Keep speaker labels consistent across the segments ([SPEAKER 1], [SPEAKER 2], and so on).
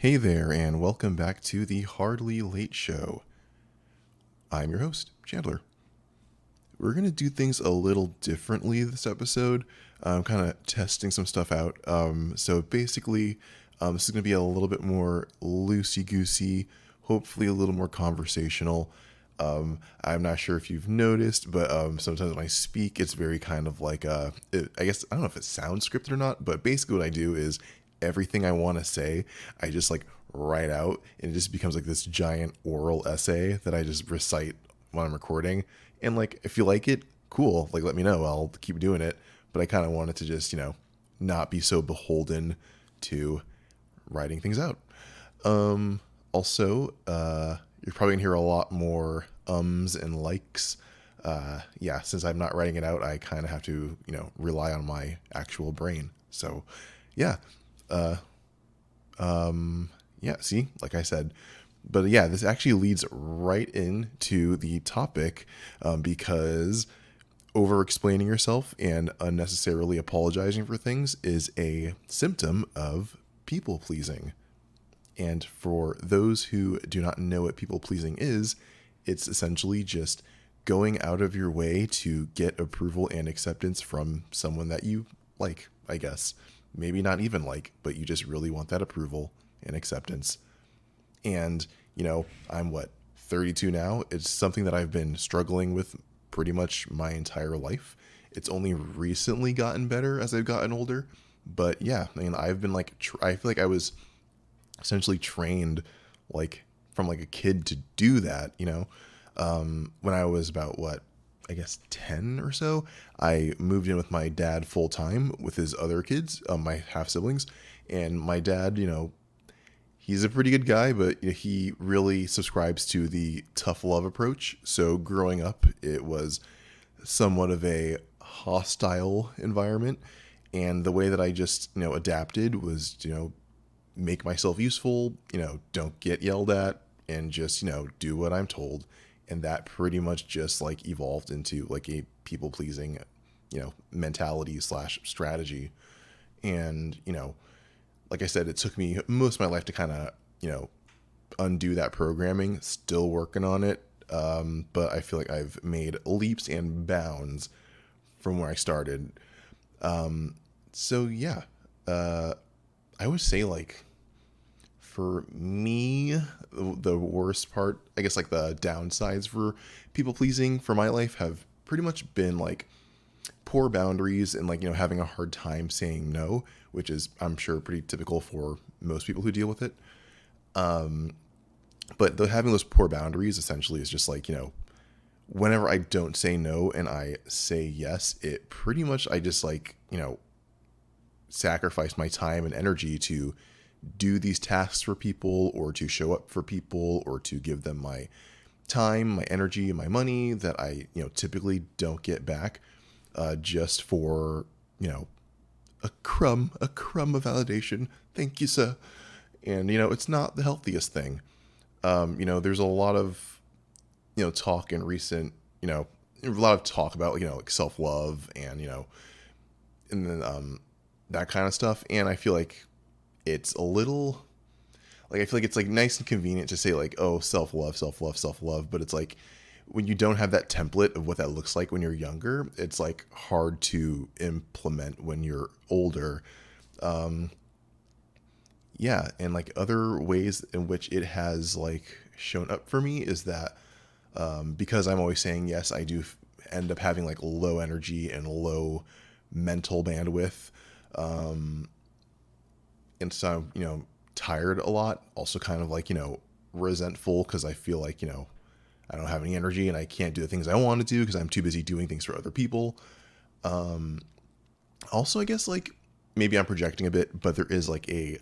[SPEAKER 1] Hey there, and welcome back to the Hardly Late Show. I'm your host, Chandler. We're going to do things a little differently this episode. I'm kind of testing some stuff out. So basically, this is going to be a little bit more loosey-goosey, hopefully a little more conversational. I'm not sure if you've noticed, but sometimes when I speak, it's very kind of like, I guess, I don't know if it sounds scripted or not, but basically what I do is everything I want to say, I just like write out, and it just becomes like this giant oral essay that I just recite when I'm recording. And like, if you like it, cool. Like, let me know. I'll keep doing it. But I kind of wanted to just, not be so beholden to writing things out. Also, you're probably gonna hear a lot more ums and likes. Yeah, since I'm not writing it out, I kind of have to, rely on my actual brain. So, yeah, uh, yeah. See, like I said, but yeah, this actually leads right into the topic because over explaining yourself and unnecessarily apologizing for things is a symptom of people pleasing. And for those who do not know what people pleasing is, it's essentially just going out of your way to get approval and acceptance from someone that you like, I guess. Maybe not even like, but you just really want that approval and acceptance. And, I'm 32 now. It's something that I've been struggling with pretty much my entire life. It's only recently gotten better as I've gotten older. But yeah, I mean, I've been like, I feel like I was essentially trained like from like a kid to do that, when I was about I guess 10 or so. I moved in with my dad full time with his other kids, my half siblings. And my dad, he's a pretty good guy, but he really subscribes to the tough love approach. So growing up, it was somewhat of a hostile environment. And the way that I just, adapted was, make myself useful, don't get yelled at, and just, do what I'm told. And that pretty much just like evolved into like a people pleasing, mentality slash strategy. And, like I said, it took me most of my life to kind of, undo that programming, still working on it. But I feel like I've made leaps and bounds from where I started. So yeah, I would say like for me, the worst part, I guess like the downsides for people pleasing for my life have pretty much been like poor boundaries and like, having a hard time saying no, which is, I'm sure, pretty typical for most people who deal with it. But having those poor boundaries essentially is just like, whenever I don't say no and I say yes, it pretty much, I just like, sacrifice my time and energy to do these tasks for people or to show up for people or to give them my time, my energy, and my money that I, typically don't get back, just for, a crumb of validation. Thank you, sir. And, it's not the healthiest thing. There's a lot of, talk in recent, a lot of talk about, like self-love and, and then, that kind of stuff. And I feel like it's a little, like, I feel like it's like nice and convenient to say like, oh, self-love, self-love, self-love. But it's like, when you don't have that template of what that looks like when you're younger, it's like hard to implement when you're older. Yeah. And like other ways in which it has like shown up for me is that, because I'm always saying yes, I do end up having like low energy and low mental bandwidth. And so I'm, tired a lot, also kind of like, resentful because I feel like, I don't have any energy and I can't do the things I want to do because I'm too busy doing things for other people. Also, I guess like maybe I'm projecting a bit, but there is like a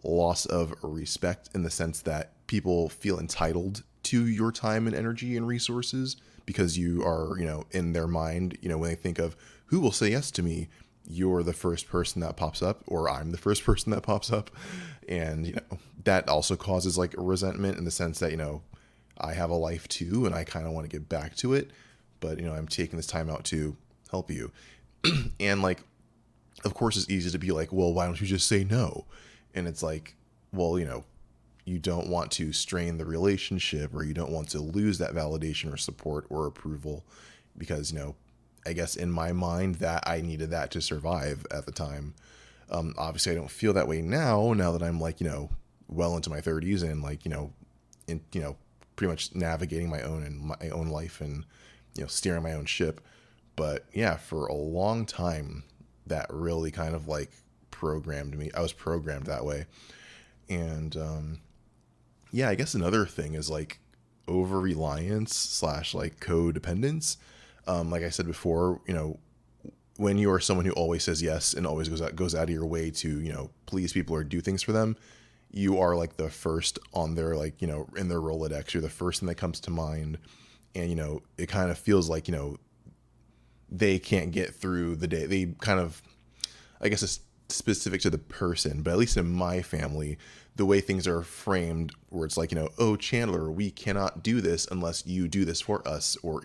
[SPEAKER 1] loss of respect in the sense that people feel entitled to your time and energy and resources because you are, in their mind, when they think of who will say yes to me, you're the first person that pops up, or I'm the first person that pops up. And, that also causes like a resentment in the sense that, I have a life too, and I kind of want to get back to it. But, I'm taking this time out to help you. And like, of course, it's easy to be like, well, why don't you just say no? And it's like, well, you don't want to strain the relationship, or you don't want to lose that validation or support or approval, because, I guess in my mind that I needed that to survive at the time. Obviously I don't feel that way now that I'm like, well into my 30s, and like, pretty much navigating my own life, and, steering my own ship. But yeah, for a long time, that really kind of like programmed me. I was programmed that way. And, yeah, I guess another thing is like over reliance slash like codependence. Like I said before, when you are someone who always says yes and always goes out of your way to, please people or do things for them, you are like the first on their, like, in their Rolodex. You're the first thing that comes to mind. And, it kind of feels like, they can't get through the day. They kind of, I guess it's specific to the person, but at least in my family, the way things are framed, where it's like, oh, Chandler, we cannot do this unless you do this for us. Or,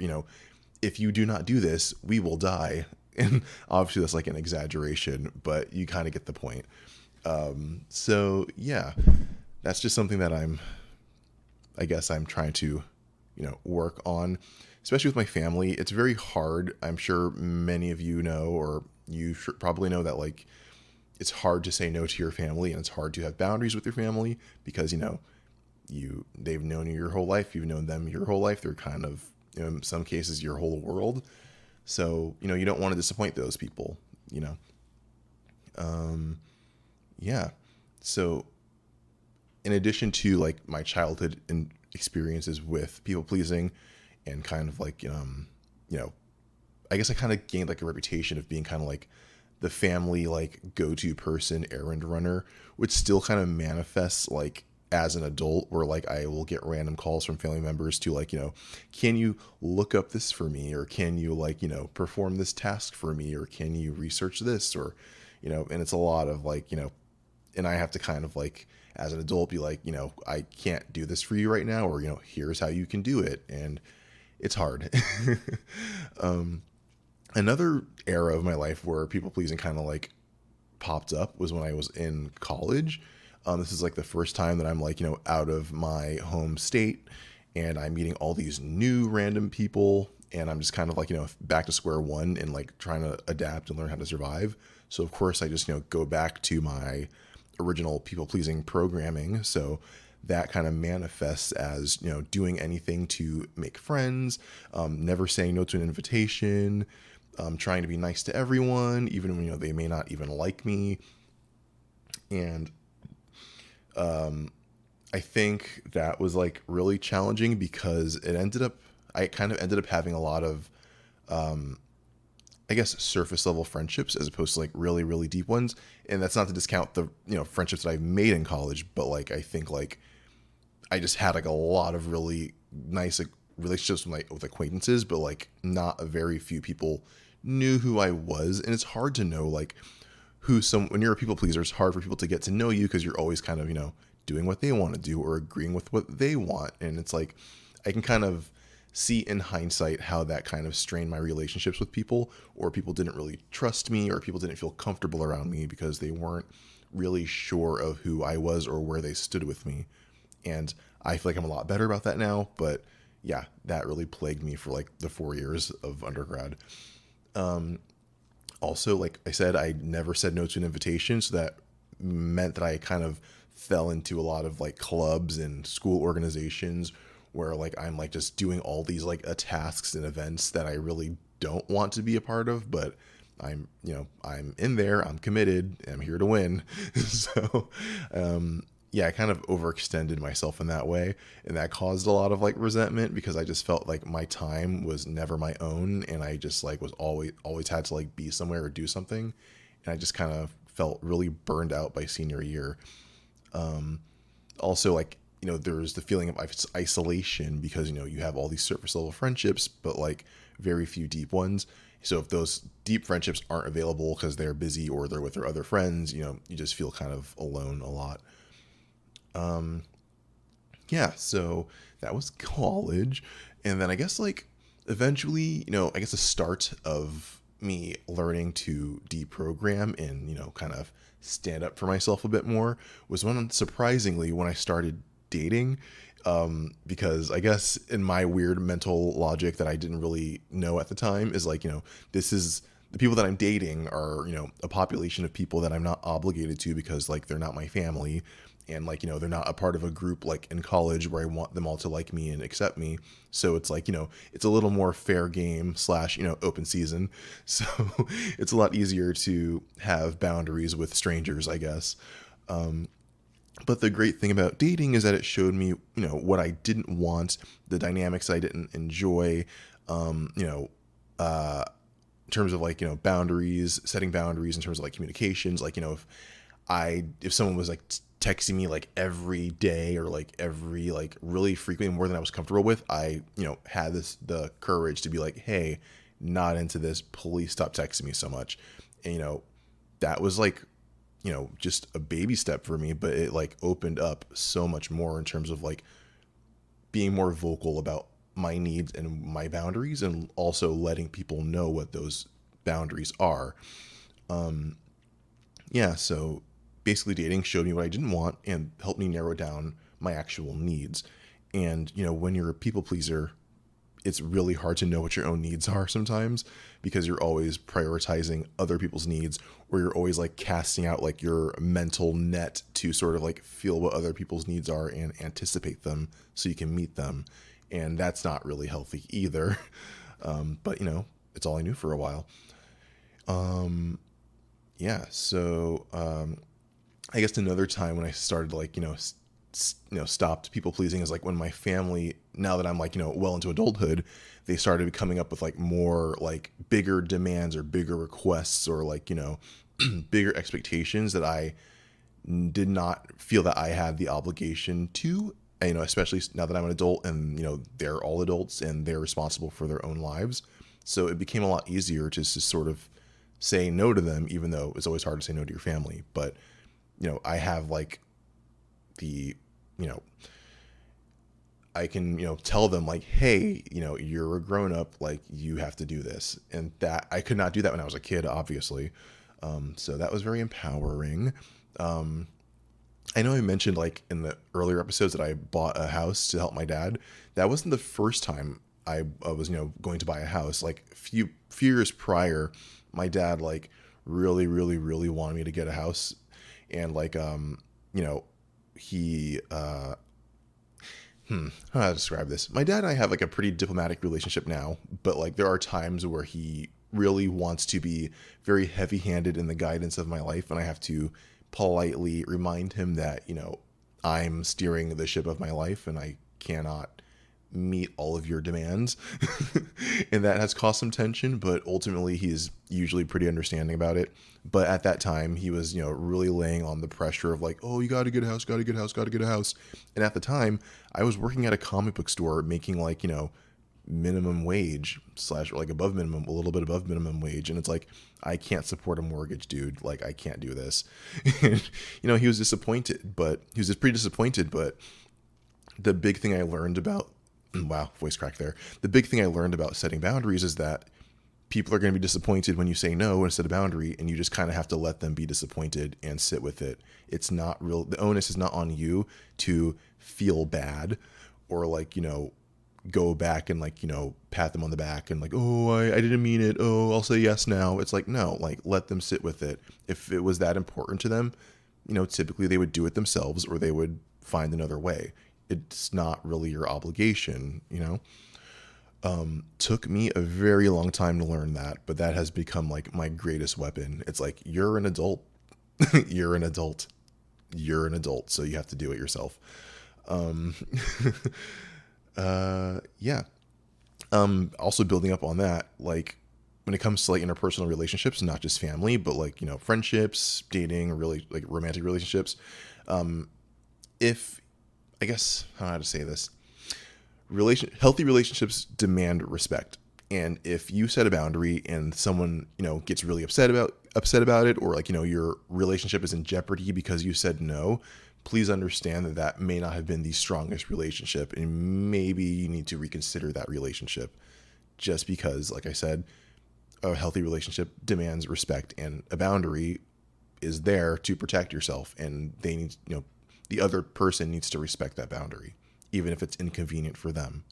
[SPEAKER 1] if you do not do this, we will die. And obviously that's like an exaggeration, but you kind of get the point. So yeah, that's just something that I guess I'm trying to, work on, especially with my family. It's very hard. I'm sure many of you know, or you should probably know, that like it's hard to say no to your family, and it's hard to have boundaries with your family, because, they've known you your whole life. You've known them your whole life. They're kind of, in some cases, your whole world. So, you don't want to disappoint those people, yeah. So in addition to like my childhood and experiences with people pleasing, and kind of like, I guess I kind of gained like a reputation of being kind of like the family, like, go-to person, errand runner, which still kind of manifests like as an adult, where like I will get random calls from family members to like, can you look up this for me, or can you like, perform this task for me, or can you research this, or, and it's a lot of like, and I have to kind of like, as an adult, be like, I can't do this for you right now, or, here's how you can do it. And it's hard. Another era of my life where people pleasing kind of like popped up was when I was in college. This is like the first time that I'm like, out of my home state, and I'm meeting all these new random people, and I'm just kind of like, back to square one, and like trying to adapt and learn how to survive. So of course I just, go back to my original people pleasing programming. So that kind of manifests as, doing anything to make friends, never saying no to an invitation, trying to be nice to everyone, even when, they may not even like me. And I think that was like really challenging, because I kind of ended up having a lot of, I guess, surface level friendships, as opposed to like really, really deep ones. And that's not to discount the, friendships that I've made in college, but like, I think like I just had like a lot of really nice like relationships with acquaintances, but like not a very few people knew who I was. And it's hard to know like when you're a people pleaser, it's hard for people to get to know you, because you're always kind of, doing what they want to do, or agreeing with what they want. And it's like, I can kind of see in hindsight how that kind of strained my relationships with people, or people didn't really trust me, or people didn't feel comfortable around me because they weren't really sure of who I was or where they stood with me. And I feel like I'm a lot better about that now, but yeah, that really plagued me for like the 4 years of undergrad. Also, like I said, I never said no to an invitation, so that meant that I kind of fell into a lot of like clubs and school organizations, where like I'm like just doing all these like tasks and events that I really don't want to be a part of, but I'm in there, I'm committed, I'm here to win. So yeah, I kind of overextended myself in that way, and that caused a lot of like resentment, because I just felt like my time was never my own, and I just like was always had to like be somewhere or do something, and I just kind of felt really burned out by senior year. Also, like, there's the feeling of isolation, because you have all these surface level friendships, but like very few deep ones. So if those deep friendships aren't available because they're busy, or they're with their other friends, you just feel kind of alone a lot. Yeah, so that was college. And then I guess like eventually, I guess the start of me learning to deprogram and, kind of stand up for myself a bit more was when I started dating, because I guess in my weird mental logic that I didn't really know at the time is like, this is the people that I'm dating are, a population of people that I'm not obligated to because like they're not my family. And like, they're not a part of a group like in college where I want them all to like me and accept me. So it's like, it's a little more fair game slash, open season. So it's a lot easier to have boundaries with strangers, I guess. But the great thing about dating is that it showed me, what I didn't want, the dynamics I didn't enjoy, in terms of like, boundaries, setting boundaries in terms of like communications, like, if someone was like texting me like every day or like every like really frequently more than I was comfortable with, I, had the courage to be like, hey, not into this, please stop texting me so much. And, that was like, just a baby step for me, but it like opened up so much more in terms of like being more vocal about my needs and my boundaries, and also letting people know what those boundaries are. Yeah, so basically dating showed me what I didn't want and helped me narrow down my actual needs. And, when you're a people pleaser, it's really hard to know what your own needs are sometimes, because you're always prioritizing other people's needs, or you're always like casting out like your mental net to sort of like feel what other people's needs are and anticipate them so you can meet them. And that's not really healthy either. But it's all I knew for a while. Yeah. So, I guess another time when I started like, stopped people pleasing is like when my family, now that I'm like, well into adulthood, they started coming up with like more like bigger demands or bigger requests or like, bigger expectations that I did not feel that I had the obligation to, especially now that I'm an adult and, they're all adults and they're responsible for their own lives. So it became a lot easier to just sort of say no to them, even though it's always hard to say no to your family. But, I have like the, I can, tell them like, hey, you're a grown up, like you have to do this. And that I could not do that when I was a kid, obviously. So that was very empowering. I know I mentioned like in the earlier episodes that I bought a house to help my dad. That wasn't the first time I was, going to buy a house. Like few years prior, my dad like really, really, really wanted me to get a house. And like, he, how to describe this? My dad and I have like a pretty diplomatic relationship now, but like there are times where he really wants to be very heavy-handed in the guidance of my life, and I have to politely remind him that, I'm steering the ship of my life and I cannot meet all of your demands. And that has caused some tension, but ultimately he's usually pretty understanding about it. But at that time he was, really laying on the pressure of like, oh, you got to get a house, got to get a house, got to get a house. And at the time I was working at a comic book store making like, minimum wage slash like above minimum, a little bit above minimum wage. And it's like, I can't support a mortgage, dude. Like I can't do this. And, he was disappointed, but he was just pretty disappointed. But the big thing I learned about, wow, voice crack there. The big thing I learned about setting boundaries is that people are going to be disappointed when you say no and set a boundary, and you just kind of have to let them be disappointed and sit with it. It's not real. The onus is not on you to feel bad or like, go back and like, pat them on the back and like, oh, I didn't mean it. Oh, I'll say yes now. It's like, no, like let them sit with it. If it was that important to them, typically they would do it themselves or they would find another way. It's not really your obligation, Took me a very long time to learn that, but that has become like my greatest weapon. It's like, you're an adult. You're an adult. You're an adult. So you have to do it yourself. Yeah. Also building up on that, like when it comes to like interpersonal relationships, not just family, but like, friendships, dating, or really like romantic relationships. If I guess, I don't know how to say this, healthy relationships demand respect. And if you set a boundary and someone, gets really upset about it, or like, your relationship is in jeopardy because you said no, please understand that that may not have been the strongest relationship, and maybe you need to reconsider that relationship, just because, like I said, a healthy relationship demands respect, and a boundary is there to protect yourself, and they need, the other person needs to respect that boundary, even if it's inconvenient for them.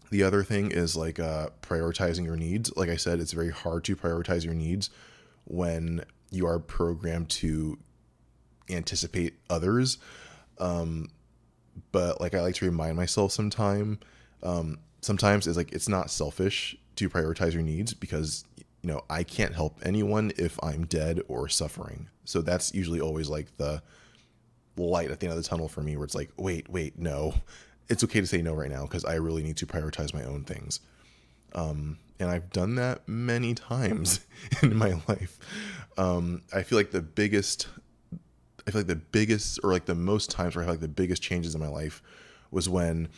[SPEAKER 1] The other thing is like prioritizing your needs. Like I said, it's very hard to prioritize your needs when you are programmed to anticipate others. But like I like to remind myself sometimes is like it's not selfish to prioritize your needs, because I can't help anyone if I'm dead or suffering. So that's usually always like the light at the end of the tunnel for me, where it's like, wait, no, it's okay to say no right now because I really need to prioritize my own things. And I've done that many times in my life. I feel like the biggest, or like the most times where I feel like the biggest changes in my life was when,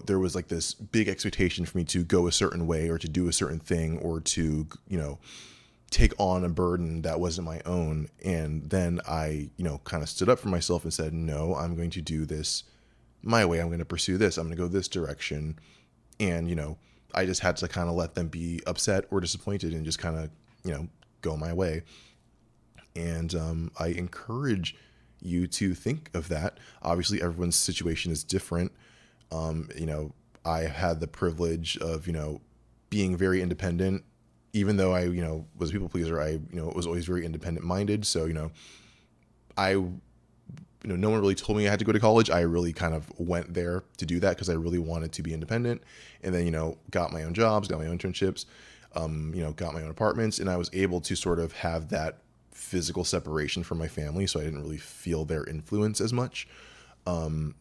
[SPEAKER 1] there was like this big expectation for me to go a certain way or to do a certain thing or to, take on a burden that wasn't my own. And then I, kind of stood up for myself and said, no, I'm going to do this my way. I'm going to pursue this. I'm going to go this direction. And, I just had to kind of let them be upset or disappointed and just kind of, go my way. And I encourage you to think of that. Obviously, everyone's situation is different. I had the privilege of, being very independent, even though I, was a people pleaser. I, was always very independent minded. So, no one really told me I had to go to college. I really kind of went there to do that because I really wanted to be independent. And then, got my own jobs, got my own internships, got my own apartments, and I was able to sort of have that physical separation from my family. So I didn't really feel their influence as much.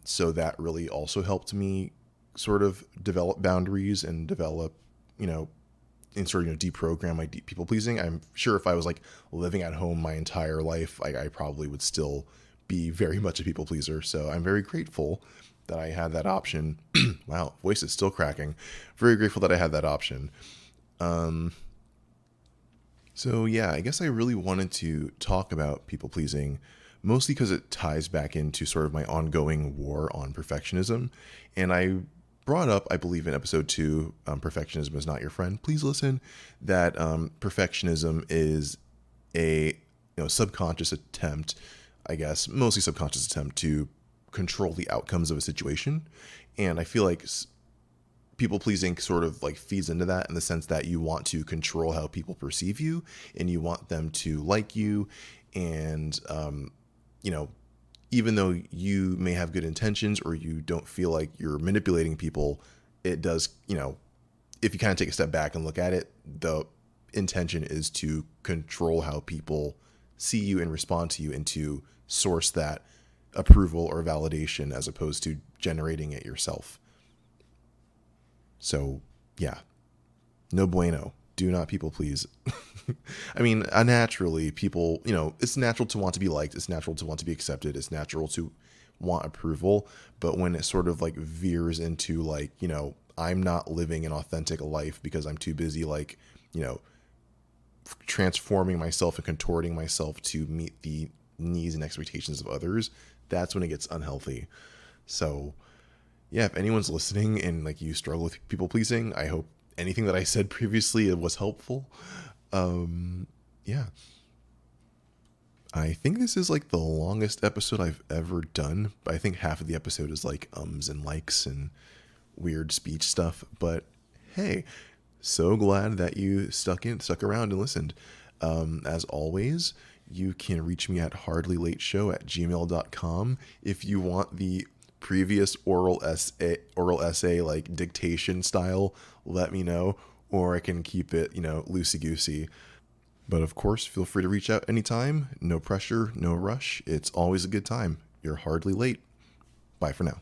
[SPEAKER 1] So that really also helped me sort of develop boundaries and develop, and sort of, deprogram my deep people pleasing. I'm sure if I was like living at home my entire life, I probably would still be very much a people pleaser. So I'm very grateful that I had that option. Wow, voice is still cracking. Very grateful that I had that option. So yeah, I guess I really wanted to talk about people pleasing, mostly because it ties back into sort of my ongoing war on perfectionism. And I brought up, I believe in episode 2, perfectionism is not your friend. Please listen. That perfectionism is a subconscious attempt, I guess, mostly subconscious attempt to control the outcomes of a situation. And I feel like people pleasing sort of like feeds into that, in the sense that you want to control how people perceive you and you want them to like you. And, even though you may have good intentions or you don't feel like you're manipulating people, it does, if you kind of take a step back and look at it, the intention is to control how people see you and respond to you, and to source that approval or validation as opposed to generating it yourself. So yeah, no bueno. Do not people please. I mean, naturally, people, it's natural to want to be liked. It's natural to want to be accepted. It's natural to want approval. But when it sort of like veers into like, I'm not living an authentic life because I'm too busy, like, transforming myself and contorting myself to meet the needs and expectations of others, that's when it gets unhealthy. So yeah, if anyone's listening and like you struggle with people pleasing, I hope anything that I said previously was helpful. Yeah. I think this is like the longest episode I've ever done, but I think half of the episode is like ums and likes and weird speech stuff. But hey, so glad that you stuck around and listened. As always, you can reach me at hardlylateshow@gmail.com. If you want the previous oral essay like dictation style, let me know, or I can keep it, loosey-goosey. But of course, feel free to reach out anytime. No pressure, no rush. It's always a good time. You're hardly late. Bye for now.